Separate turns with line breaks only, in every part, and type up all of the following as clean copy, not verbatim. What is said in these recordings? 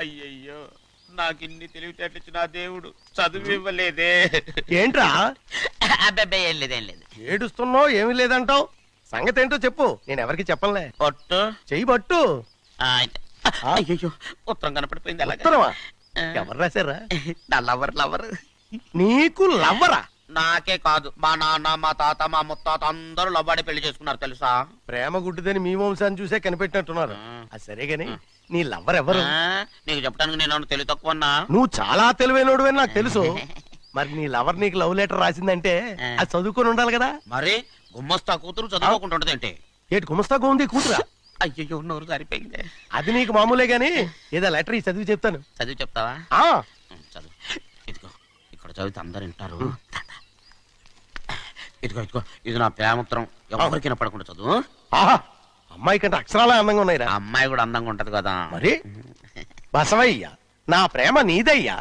అయ్యయ్యో, నాకిన్ని తెలివితేటలు ఇచ్చిన దేవుడు చదువు ఇవ్వలేదే.
ఏంట్రా
అబ్బాయి ఏం లేదు, ఏం లేదు.
ఏడుస్తున్నావు? ఏమీ లేదంటావు. సంగతి ఏంటో చెప్పు, నేను ఎవరికి చెప్పలే.
పట్టు
చెయ్యి పట్టు.
అయ్యో, ఉత్తరం కనపడిపోయింది.
ఉత్తరమా? ఎవరు రాశారా?
నా లవర్.
నీకు లవ్వరా?
నాకే కాదు, మా నాన్న, మా తాత, మా ముత్తాత అందరూ లవ్వాడి పెళ్లి చేసుకున్నారు తెలుసా.
ప్రేమ గుడ్డిదని మీ వంశాన్ని చూసే కనిపెట్టినట్టున్నారు. అది సరేగాని నీ లవ్వర్ ఎవరు?
నీకు చెప్పడానికి నేను తెలివి తక్కువన్నా?
నువ్వు చాలా తెలివైనడు అని నాకు తెలుసు. మరి నీ లవర్ నీకు లవ్ లెటర్ రాసిందంటే అది చదువుకొని ఉండాలి కదా.
మరి గుమ్మస్తా కూతురు చదువుకోకుండా ఏంటి?
ఏటి గుమస్తా ఉంది కూతురా?
అయ్యో, నోరు సరిపోయింది.
అది నీకు మామూలే గాని ఏదో లెటర్ చదివి చెప్తాను.
చదివి చెప్తావా? చదువు. ఇదిగో, ఇక్కడ చదివితే అందరు వింటారు. ఇదిగో ఇదిగో, ఇది నా ప్రేమోత్తరం. ఎవరికి వినపడకుండా చదువు.
అమ్మాయి కంటే అక్షరాలే అందంగా ఉన్నాయిరా.
అమ్మాయి కూడా అందంగా ఉంటది కదా.
మరి బసవయ్య, నా ప్రేమ నీదయ్యా.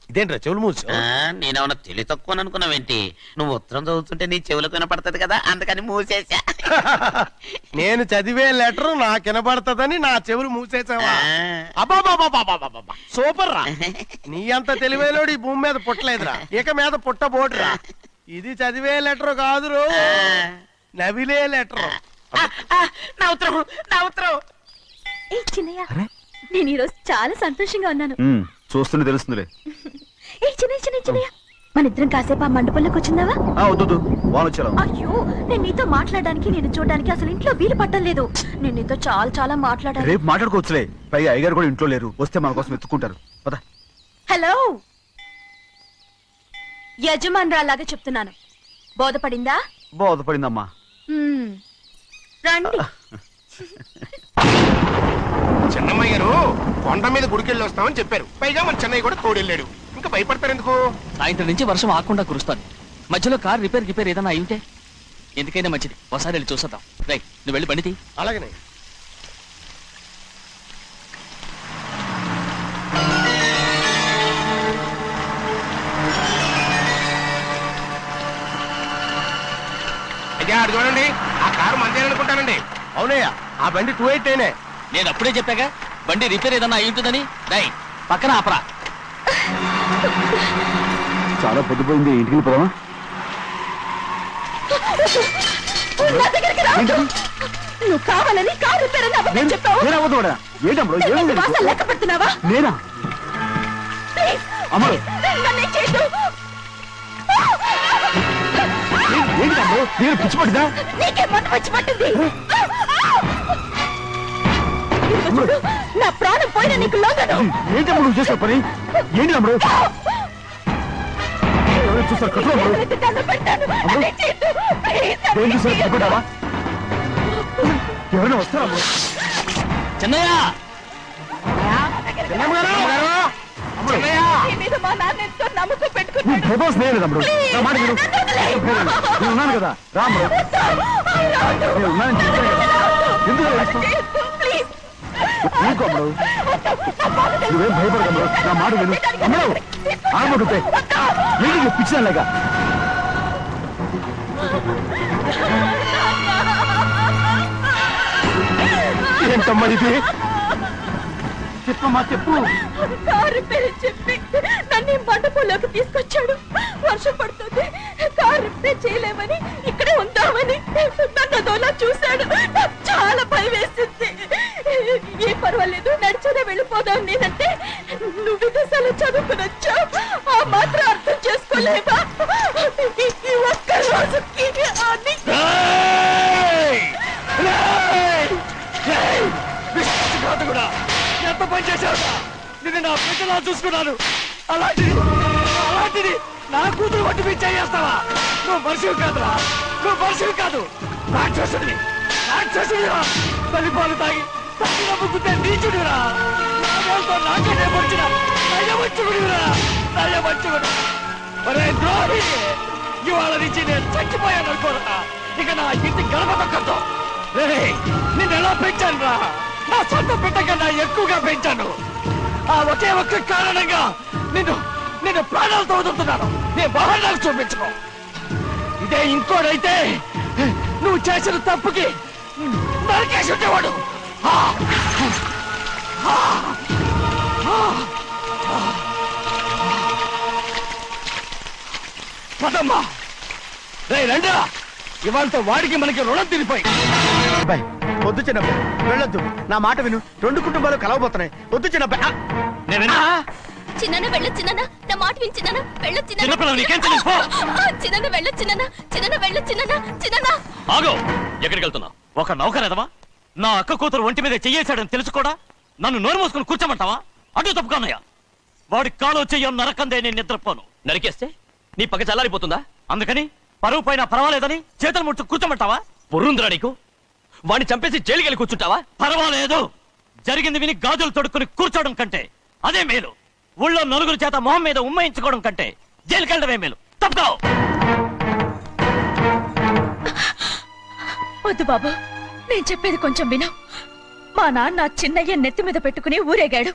ఇదేంట్రా చెవులు మూసు?
నేనేమన్నా తెలివి తక్కువ అనుకున్నావేంటి? నువ్వు ఉత్తరం చదువుతుంటే నీ చెవులకు వినపడుతుంది కదా, అందుకని మూసేసా.
నేను చదివే లెటర్ నాకు వినపడుతుందని నా చెవులు మూసేసావా? అబ్బాబాబాబాబాబాబా, సూపర్ రా. నీ అంత తెలివేలోడు ఈ భూమి మీద పుట్టలేదురా, ఇక మీద పుట్టబోడురా. ఇది చదివే లెటర్ కాదురు, నవిలే లెటర్.
నా ఉత్తరం, నా ఉత్తరం. ఏ చిన్నయ్య, నేను ఈరోజు చాలా సంతోషంగా ఉన్నాను.
చూస్తూనే తెలుస్తుందిలే.
ఏ చిన్నయ్య, మన ఇద్దరం కాసేపు ఆ మండపంలోకి వచ్చిందావా? అయ్యో, నేను నీతో మాట్లాడడానికి, నేను చూడడానికి అసలు ఇంట్లో వీలు పట్టలేదు. నేను నీతో చాలా చాలా మాట్లాడాలి.
రేపు మాట్లాడుకోవచ్చులే. పైగా అయ్యగారు కూడా ఇంట్లో లేరు, వస్తే మన కోసం ఎత్తుకుంటారు.
హలో, యజమానురాలాగా చెప్తున్నాను, బోధపడిందా?
బోధపడిందమ్మా.
రండి.
చెన్నమ్మ గారు కొండ మీద గుడికెళ్ళి వస్తామని చెప్పారు. పైగా మన చెన్నయ్య కూడా తోడెళ్ళాడు. ఇంకా భయపడతారు ఎందుకు?
సాయంత్రం నుంచి వర్షం ఆకుండా కురుస్తాను. మధ్యలో కార్ రిపేర్ ఏదైనా అయింటే ఎందుకైనా మంచిది, ఒకసారి వెళ్ళి చూసేద్దాం. రైట్, నువ్వు వెళ్ళి బండి తీ.
అలాగనే. అయ్యా, అది చూడండి, ఆ కారు మందేననుకుంటానండి. అవునయ్యా, ఆ బండి 289.
నేను అప్పుడే చెప్పాగా బండి రిపేర్ ఏదన్నా అయి ఉంటుందని. రై, పక్కన ఆపరా.
చాలా పొద్దుపోయింది, ఇంటికి వెళ్ళిపోదామా?
నువ్వు కావాలని కారు రిపేర్ అని అబద్ధం చెప్పావు. లెక్క పెడుతున్నావా?
నేనా? అమ్మడు నేను పిచ్చి పట్టిందా?
నీకే పిచ్చి పట్టింది. నా ప్రాణం పోయినా నీకు లోగను.
ఏంటమ్మా నువ్వు చేసే పని? ఏంటి అమ్మడు? చూస్తారు కట్టు. ఏం చూసారు? భయపడ్డావా? ఎవరైనా వస్తారా?
చెన్నయ్య,
నమ్మకం పెట్టుకున్నాను
కదా. రాముడు అమ్మడు, నువ్వేం భయపడగలరు. నా మాట విను అమ్మడు. ఆడబడుతే ఏంటి పిచ్చిదాలేక? ఏంటమ్మా ఇది? చెప్పమ్మా, చెప్పు.
కారు పేరు చెప్పి నన్ను మండపంలోకి తీసుకొచ్చాడు. వర్షం పడుతుంది, కారు రిపేర్ చేయలేమని ఇక్కడే ఉందామని నన్ను అదోలా చూశాడు. నాకు చాలా భయం వేసింది. ఏం పర్వాలేదు, నడిచేదే వెళ్ళిపోదాం నేనంటే, నువ్వు విదేశాలు చదువుకుని వచ్చావు, ఆ మాత్రం అర్థం చేసుకోలేవా? ఈ ఒక్క రోజుకి
ఎంత పని చేశావు? నిన్ను నా బిడ్డలా చూసుకున్నాను. అలాంటిది నా కూతురు పట్టి పిచ్చి చేస్తావా? నువ్వు మనిషివి కాదురా, నువ్వు మనిషివి కాదు, రాక్షసుడివి. తల్లిపాలు తాగి తల్లి నమ్ముకుంటే నీచుడిరా. నాకే వచ్చిన నయమంచుకుడిరా. ఒరే ద్రోహి, ఇవాళ నుంచి నేను చచ్చిపోయాను అనుకోరా. ఇక నా ఇంటి గడప తొక్కతో. నిన్ను ఎలా పెంచాను రా? నా సొంత బిడ్డ కన్నా ఎక్కువగా పెంచాను. ఆ ఒకే ఒక్క కారణంగా నిన్ను ప్రాణాలతో వదులుతున్నాను. నీ బహానాలు చూపించుకో. ఇదే ఇంకోడైతే
నువ్వు చేసిన తప్పుకి నరికేసి ఉండేవాడు. పదమ్మా, రండా, ఇవాళతో వాడికి మనకి రుణం తిరిగిపోయి.
అబ్బాయి వద్దు చిన్నబ్బాయి, వెళ్ళొద్దు. నా మాట విను, 2 కుటుంబాలు కలవబోతున్నాయి. వద్దు చిన్నబ్బాయి.
చిన్న వెళ్ళ చిన్న నా మాట విని చిన్న వెళ్ళ
చిన్నపిల్లలు నీకేం తెలుసు?
చిన్న వెళ్ళ చిన్న వెళ్ళ చిన్న
ఆగో, ఎక్కడికి వెళ్తున్నావు? ఒక నౌకరేదవా నా అక్క కూతురు ఒంటి మీద చెయ్యేశాడని తెలుసు కూడా నన్ను నోరు మూసుకుని కూర్చోమంటావా? అటు తప్పుకున్నాయా? వాడి కాలో చెయ్యం నరకందే నేను నిద్రపోను. నరికేస్తే నీ పక్క చల్లారిపోతుందా? అందుకని పరువు పైన పర్వాలేదని చేతులు ముట్టు కూర్చోమంటావా? పొర్రుందిరా నీకు? వాడిని చంపేసి జైలుకి వెళ్ళి కూర్చుంటావా? పర్వాలేదు, జరిగింది విని గాజులు తొడుక్కుని కూర్చోవడం కంటే అదే మేలు. ఊళ్ళో నలుగురు చేత మొహం మీద ఉమ్మయించుకోవడం కంటే జైలుకి వెళ్ళడమే మేలు. తప్పుకో.
వద్దు బాబు, నేను చెప్పేది కొంచెం విను. మా నాన్న చిన్నయ్య నెత్తి మీద పెట్టుకుని ఊరేగాడు.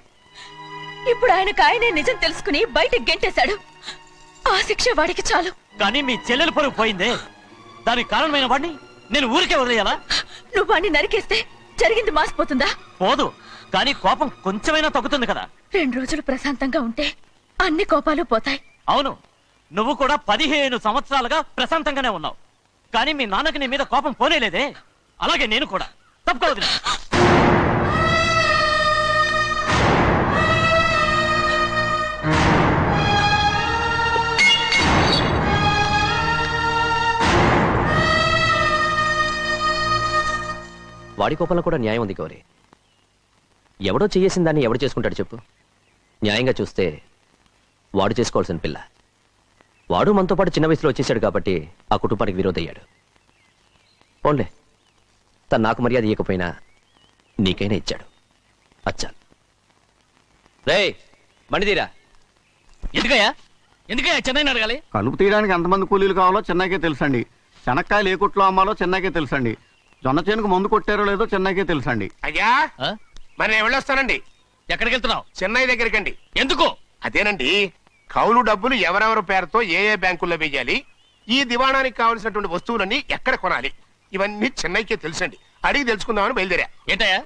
ఇప్పుడు ఆయననే నిజం తెలుసుకుని బయటకు గెంటేశాడు. ఆ శిక్ష వాడికి చాలు.
కానీ మీ చెల్లెలు పరువు పోయిందే, దానికి కారణమైన వాడిని నేను ఊరికే వదిలేయాలా?
నువ్వు వాడిని నరికేస్తే జరిగింది మాసిపోతుందా?
పోదు, కానీ కోపం కొంచెమైనా తగ్గుతుంది కదా.
2 రోజులు ప్రశాంతంగా ఉంటే అన్ని కోపాలు పోతాయి.
అవును, నువ్వు కూడా 15 సంవత్సరాలుగా ప్రశాంతంగానే ఉన్నావు. కానీ మీ నాన్నకి నీ మీద కోపం పోనేలేదే. అలాగే నేను కూడా. తప్పుకోవద్దు.
వాడి కోపంలో కూడా న్యాయం ఉంది గౌరీ. ఎవడో చేయేసిన దాన్ని ఎవడు చేసుకుంటాడు చెప్పు? న్యాయంగా చూస్తే వాడు చేసుకోవాల్సిన పిల్ల. వాడు మనతో పాటు చిన్న వయసులో వచ్చేసాడు కాబట్టి ఆ కుటుంబానికి విరోధయ్యాడు. పోన్లే, తను నాకు మర్యాద ఇవ్వకపోయినా నీకైనా ఇచ్చాడు. అచ్చా రే మండిదీరా.
ఎందుకయ్యా చెన్నైని అడగాలి?
కలుపు తీయడానికి ఎంతమంది కూలీలు కావాలో చెన్నైకే తెలుసండి. శనక్కాయలు ఏ కొట్లో అమ్మాలో చెన్నైకే తెలుసండి. జొన్న చేనుకు మందు కొట్టారో లేదో చెన్నైకే తెలుసండి.
అయ్యా మరి నేను వెళ్ళొస్తానండి.
ఎక్కడికి వెళ్తున్నావు?
చెన్నై దగ్గరికండి.
ఎందుకు?
అదేనండి, కౌలు డబ్బులు ఎవరెవరి పేరుతో ఏ ఏ బ్యాంకుల్లో వేయాలి, ఈ దివాణానికి కావలసినటువంటి వస్తువులన్నీ ఎక్కడ కొనాలి, ఇవన్నీ చెన్నైకే తెలుసండి. అడిగి తెలుసుకుందామని బయలుదేరా.
ఏంటయ్యా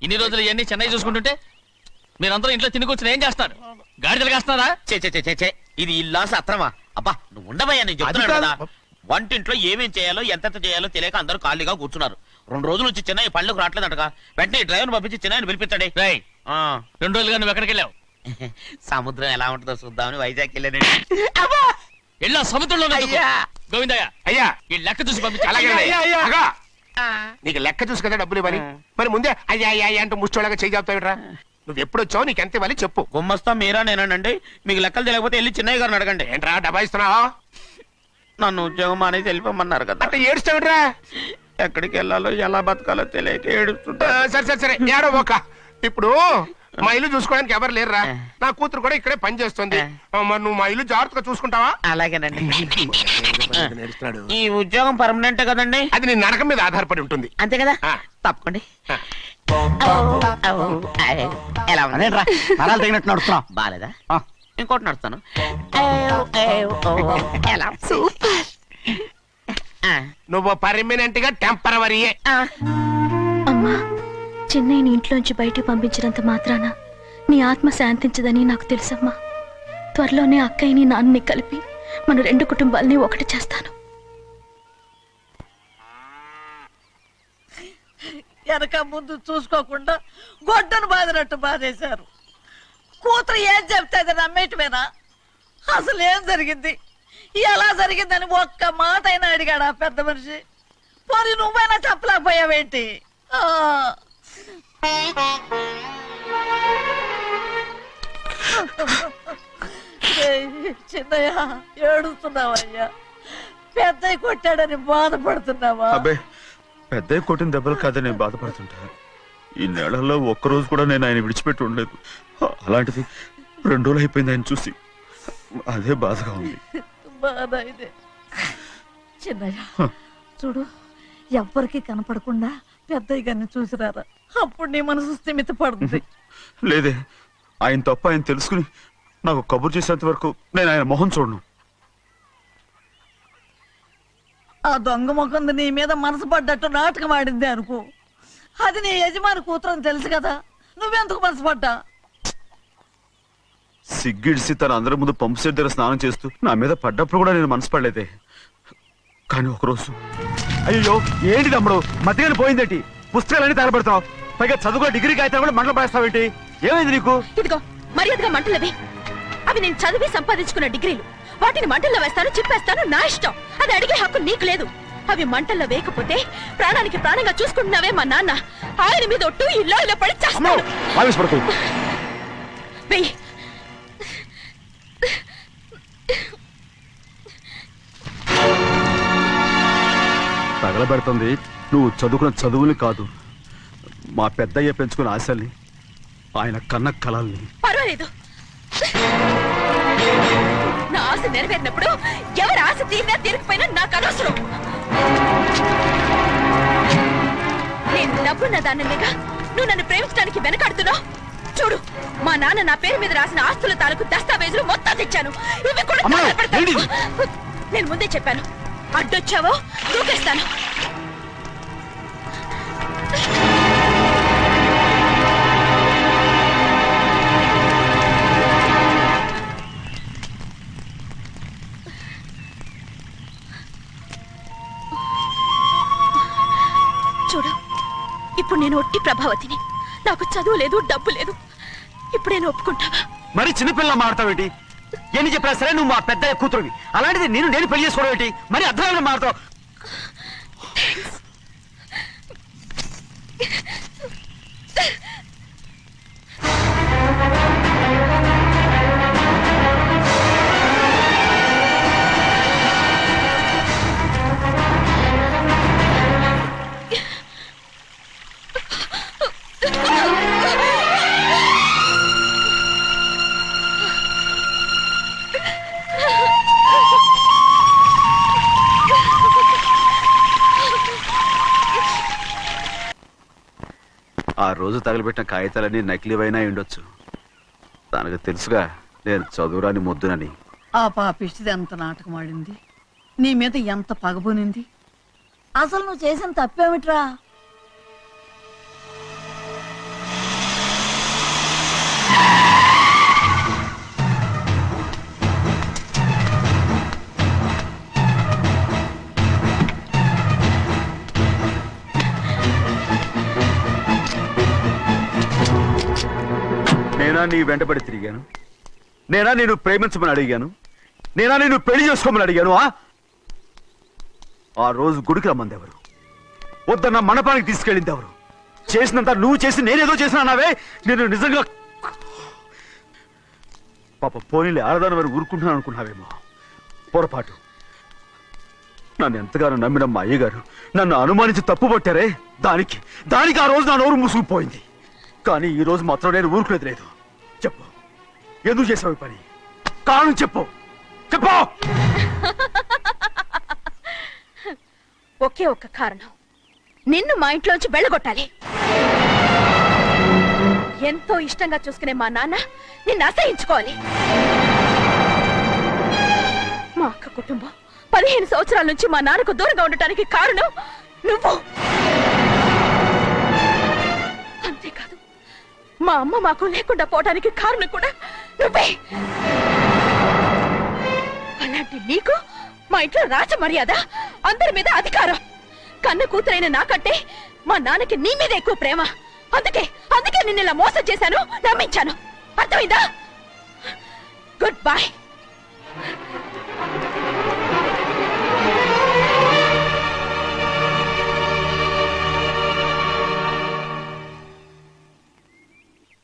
ఇన్ని రోజులు ఇవన్నీ చెన్నై చూసుకుంటుంటే మీరందరూ ఇంట్లో తిని కూర్చుని ఏం చేస్తారు? గాడిదలు కాస్తున్నారా?
చే ఇది ఇల్లా సత్రమా? అబ్బా నువ్వు ఉండబోయా, నేను చెప్తున్నాను కదా. వంటింట్లో ఏమేం చేయాలో ఎంతెంత చేయాలో తెలియక అందరూ ఖాళీగా కూర్చున్నారు. 2 రోజుల నుంచి చెన్నై పళ్ళకు రావట్లేదంటగా. వెంటనే డ్రైవర్ పంపించి చెన్నైని పిలిపించండి.
2 రోజులుగా నువ్వు ఎక్కడికి వెళ్ళావు?
సముద్రం ఎలా ఉంటుందో చూద్దామని వైజాగ్ వెళ్ళానండి.
వెళ్ళా సముద్రంలో
అయ్యా.
గోవిందయ్య,
అయ్యా
ఈ లెక్క చూసి పంపించి.
అలాగే నీకు లెక్క చూసి కదా డబ్బులు ఇవ్వాలి. మరి ముందే అయ్యా అయ్యా అయ్యా అంటూ ముష్టోళ్ళగా చేయి చెప్తావిట్రా. నువ్వు ఎప్పుడు వచ్చావు, నీకు ఎంత ఇవ్వాలి చెప్పు.
గుమ్మస్తా మీరా నేనండి. మీకు లెక్కలు తెలియకపోతే వెళ్ళి చెన్నై గారిని అడగండి.
ఏంట్రా డబ్బా ఇస్తున్నావా?
నన్ను ఉద్యోగం అనేది వెళ్ళిపోమన్నారు కదా.
అంటే ఏడుస్తావిట్రా.
ఎక్కడికి వెళ్ళాలో ఎలా బతకాలో తెలియక ఏడుస్తుంటా.
సరే ఏడో ఒక. ఇప్పుడు మా ఇల్లు చూసుకోవడానికి ఎవరు లేరురా. నా కూతురు కూడా ఇక్కడే పని చేస్తుంది. మరి నువ్వు మా ఇల్లు జాగ్రత్తగా చూసుకుంటావా?
అలాగేనండి.
నేర్చుకున్నాడు.
ఈ ఉద్యోగం పర్మనెంట్ కదండి?
అది నీ నరకం మీద ఆధారపడి ఉంటుంది.
అంతే కదా.
ఆ.
తప్పకండి. ఎలా ఉంది?
అదేంట్రా నరాలు తగినట్టు నడుస్తున్నావు?
బాలేదా?
ఆ.
ఇంకోటి నడుస్తాను. ఎలా?
నువ్వు పర్మనెంట్ గా టెంపరవరీయే.
అమ్మా, చెన్నైని ఇంట్లోంచి బయటికి పంపించినంత మాత్రాన నీ ఆత్మ శాంతించదని నాకు తెలుసమ్మా. త్వరలోనే అక్కయ్యని నాన్నని కలిపి మన 2 కుటుంబాలని ఒకటి చేస్తాను.
వెనక ముందు చూసుకోకుండా గొడ్డను బాదినట్టు బాధేశారు. కూతురు ఏం చెప్తే అది నమ్మేటమేనా? అసలు ఏం జరిగింది, ఎలా జరిగిందని ఒక్క మాట అయినా అడిగాడు ఆ పెద్ద మనిషి. పోనీ నువ్వైనా చెప్పలేకపోయావేంటి? చిన్నయ్య ఏడుస్తున్నావయ్యా? పెద్దయ్య కొట్టాడని బాధపడుతున్నావా?
అబ్బే పెద్ద కొట్టిన దెబ్బలు కాదని నేను బాధపడుతుంటా. ఈ నెలల్లో ఒక్కరోజు కూడా నేను ఆయన విడిచిపెట్టి ఉండలేదు. అలాంటిది 2 రోజులు అయిపోయింది ఆయన చూసి. అదే బాధగా ఉంది.
బాధ ఇదే. చిన్నయ్య చూడు, ఎవ్వరికి కనపడకుండా పెద్దయ్య గారిని చూసిరారా, అప్పుడు నీ మనసు స్థిమిత పడుతుంది.
లేదే, ఆయన తప్ప ఆయన తెలుసుకుని నాకు కబురు చేసేంత వరకు నేను ఆయన మొహం చూడను.
ఆ దొంగ ముఖంది నీ మీద మనసు పడ్డట్టు నాటకం ఆడింది అనుకో, అది నీ యజమాని కూతురు అని తెలుసు కదా, నువ్వెందుకు మనసు పడ్డా?
సిగ్గిడిసి తన అందరి ముందు పంపు సెట్ దగ్గర స్నానం చేస్తూ నా మీద పడ్డప్పుడు కూడా నేను మనసు పడలేదే. కానీ ఒకరోజు అయ్యో ఏంటి తమ్ముడు మధ్యగానే పోయిందేంటి? పుస్తకాలన్నీ తగలబెడతావు, పైగా చదువుకో డిగ్రీ కాగితాలు కూడా మంటలు పడేస్తావేంటి? ఏమైంది నీకు?
ఇదిగో మర్యాదగా మంటలవి. అవి నేను చదివి సంపాదించుకున్న డిగ్రీలు. వాటిని మంటల్లో వేస్తాను, చిప్పేస్తాను, నా ఇష్టం. అది అడిగే హక్కు నీకు లేదు. అవి మంటల్లో వేయకపోతే ప్రాణానికి ప్రాణంగా చూసుకుంటున్నావే మా నాన్న, ఆయన మీద ఒట్టు ఇలా ఇలా పడి చేస్తాను. వెయ్యి.
తగలబెడుతుంది నువ్వు చదువుకున్న చదువుని కాదు, మా పెద్దయ్య పెంచుకున్న ఆశల్ని, ఆయన కన్న కలల్ని.
పర్వాలేదు, నా ఆశ నెరవేరినప్పుడు ఎవరి ఆశ తీరినా తీరకపోయినా నాకు అనవసరం. నేను డబ్బున్న దానిగా నువ్వు నన్ను ప్రేమించడానికి వెనకాడుతున్నావు. చూడు, మా నాన్న నా పేరు మీద రాసిన ఆస్తుల తాలూకు దస్తావేజులు మొత్తం తెచ్చాను. ఇవి కూడా తగలబెడతాను. నేను ముందే చెప్పాను, అడ్డొచ్చావో దూకేస్తాను. చూడు, ఇప్పుడు నేను ఒట్టి ప్రభావతిని. నాకు చదువు లేదు, డబ్బు లేదు. ఇప్పుడు నేను ఒప్పుకుంటావా?
మరి చిన్నపిల్ల మాడతావేంటి? ఎన్ని చెప్పినా సరే నువ్వు మా పెద్ద కూతురువి, అలాంటిది నేను పెళ్లి చేసుకోవడం ఏంటి? మరి అర్థమైన మాడతావు. ఆ రోజు తగలబెట్టిన కాగితాలన్నీ నకిలీవైనా ఉండొచ్చు. తనకు తెలుసుగా నేను చదువురాని మొద్దునని.
ఆ పాపిష్టిది ఎంత నాటకం ఆడింది, నీ మీద ఎంత పగబోనింది. అసలు నువ్వు చేసిన తప్పేమిట్రా?
నేనా నీ వెంటబడి తిరిగాను? నేనా నేను ప్రేమించమని అడిగాను? నేనా నేను పెళ్లి చేసుకోమని అడిగాను? ఆ రోజు గుడికి రమ్మంది ఎవరు? వద్దన్న మండపానికి తీసుకెళ్ళింది ఎవరు? చేసినంత నువ్వు చేసి నేనేదో చేసినావే. నేను నిజంగా పాప పోనీలే ఆడదాని వారు ఊరుకుంటున్నాను అనుకున్నావేమో. పొరపాటు. నన్ను ఎంతగానో నమ్మిన మా అయ్యగారు నన్ను అనుమానించి తప్పు పట్టారే, దానికి ఆ రోజు నా నోరు మూసుకుపోయింది. కానీ ఈ రోజు మాత్రం నేను ఊరుకునేది లేదు. చెప్పు, ఎందుకు చేసావు ఈ పని? కారణం చెప్పు.
ఒకే ఒక్క కారణం, నిన్ను మా ఇంట్లోంచి వెళ్ళగొట్టాలి. ఎంతో ఇష్టంగా చూసుకునే మా నాన్న నిన్ను అసహించుకోవాలి. మా అక్క కుటుంబం 15 సంవత్సరాల నుంచి మా నాన్నకు దూరంగా ఉండటానికి కారణం నువ్వు. అంతేకాదు, మా అమ్మ మాకు లేకుండా పోవడానికి కారణం కూడా నువ్వే. అలాంటి నీకు మా ఇంట్లో రాజ మర్యాద, అందరి మీద అధికారం. కన్న కూతురైన నాకంటే మా నాన్నకి నీ మీద ఎక్కువ ప్రేమ. అందుకే నిన్ను ఇలా మోసం చేశాను, నమ్మించాను. అర్థమైందా? Good bye.